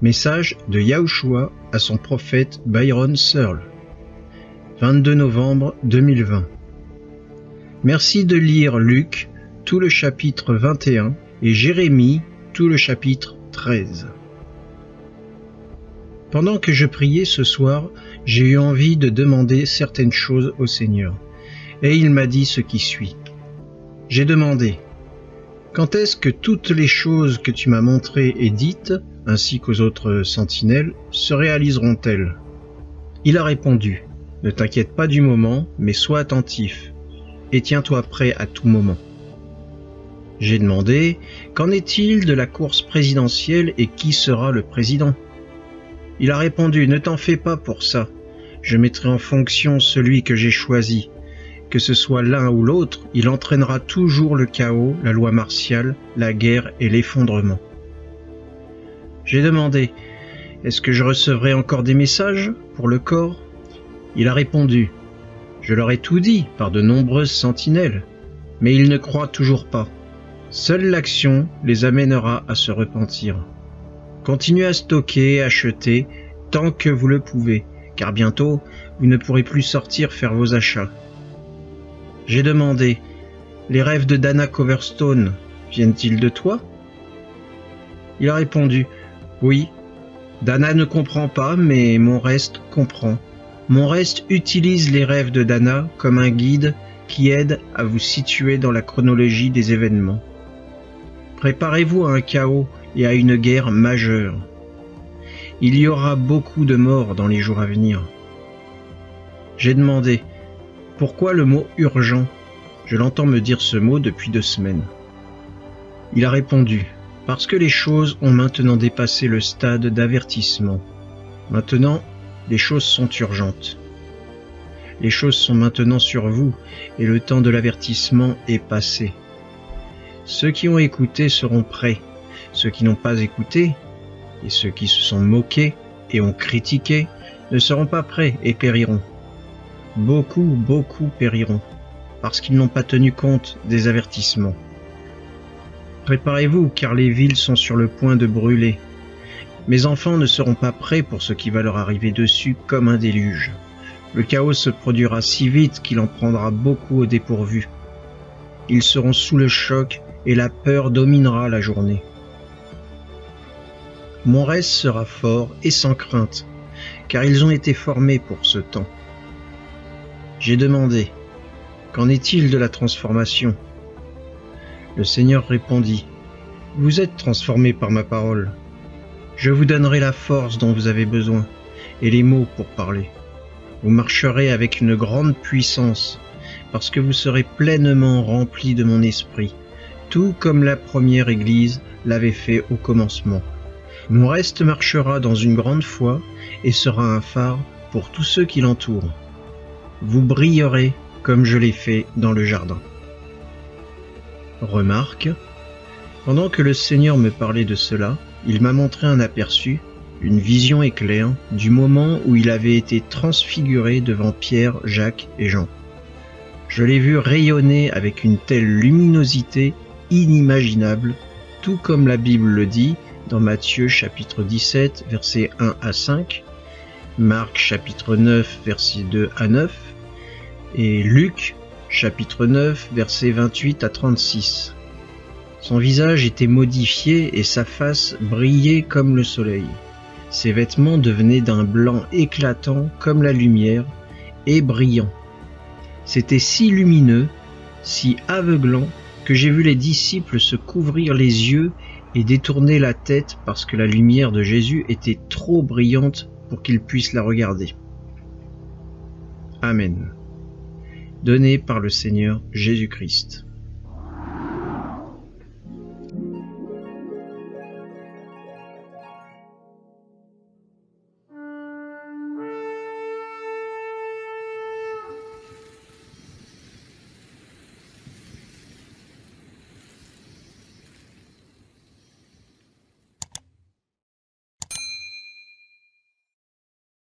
Message de Yahushua à son prophète Byron Searle. 22 novembre 2020. Merci de lire Luc, tout le chapitre 21, et Jérémie, tout le chapitre 13. Pendant que je priais ce soir, j'ai eu envie de demander certaines choses au Seigneur, et il m'a dit ce qui suit. J'ai demandé: quand est-ce que toutes les choses que tu m'as montrées et dites, ainsi qu'aux autres sentinelles, se réaliseront-elles? Il a répondu: ne t'inquiète pas du moment, mais sois attentif, et tiens-toi prêt à tout moment. J'ai demandé: qu'en est-il de la course présidentielle et qui sera le président? Il a répondu: ne t'en fais pas pour ça, je mettrai en fonction celui que j'ai choisi. Que ce soit l'un ou l'autre, il entraînera toujours le chaos, la loi martiale, la guerre et l'effondrement. J'ai demandé: est-ce que je recevrai encore des messages pour le corps? Il a répondu: je leur ai tout dit par de nombreuses sentinelles, mais ils ne croient toujours pas. Seule l'action les amènera à se repentir. Continuez à stocker et acheter tant que vous le pouvez, car bientôt vous ne pourrez plus sortir faire vos achats. J'ai demandé: les rêves de Dana Coverstone viennent-ils de toi? Il a répondu: oui, Dana ne comprend pas, mais mon reste comprend. Mon reste utilise les rêves de Dana comme un guide qui aide à vous situer dans la chronologie des événements. Préparez-vous à un chaos et à une guerre majeure. Il y aura beaucoup de morts dans les jours à venir. J'ai demandé: pourquoi le mot urgent? Je l'entends me dire ce mot depuis 2 semaines. Il a répondu: parce que les choses ont maintenant dépassé le stade d'avertissement. Maintenant, les choses sont urgentes. Les choses sont maintenant sur vous et le temps de l'avertissement est passé. Ceux qui ont écouté seront prêts. Ceux qui n'ont pas écouté et ceux qui se sont moqués et ont critiqué ne seront pas prêts et périront. Beaucoup périront, parce qu'ils n'ont pas tenu compte des avertissements. Préparez-vous, car les villes sont sur le point de brûler. Mes enfants ne seront pas prêts pour ce qui va leur arriver dessus comme un déluge. Le chaos se produira si vite qu'il en prendra beaucoup au dépourvu. Ils seront sous le choc et la peur dominera la journée. Mon reste sera fort et sans crainte, car ils ont été formés pour ce temps. J'ai demandé: qu'en est-il de la transformation? Le Seigneur répondit: vous êtes transformés par ma parole. Je vous donnerai la force dont vous avez besoin et les mots pour parler. Vous marcherez avec une grande puissance, parce que vous serez pleinement remplis de mon esprit, tout comme la première Église l'avait fait au commencement. Mon reste marchera dans une grande foi et sera un phare pour tous ceux qui l'entourent. Vous brillerez comme je l'ai fait dans le jardin. Remarque: pendant que le Seigneur me parlait de cela, il m'a montré un aperçu, une vision éclair, du moment où il avait été transfiguré devant Pierre, Jacques et Jean. Je l'ai vu rayonner avec une telle luminosité inimaginable, tout comme la Bible le dit dans Matthieu chapitre 17, versets 1 à 5, Marc chapitre 9, versets 2 à 9, et Luc chapitre 9, versets 28 à 36. Son visage était modifié et sa face brillait comme le soleil. Ses vêtements devenaient d'un blanc éclatant comme la lumière et brillant. C'était si lumineux, si aveuglant, que j'ai vu les disciples se couvrir les yeux et détourner la tête parce que la lumière de Jésus était trop brillante pour qu'ils puissent la regarder. Amen. Donné par le Seigneur Jésus-Christ.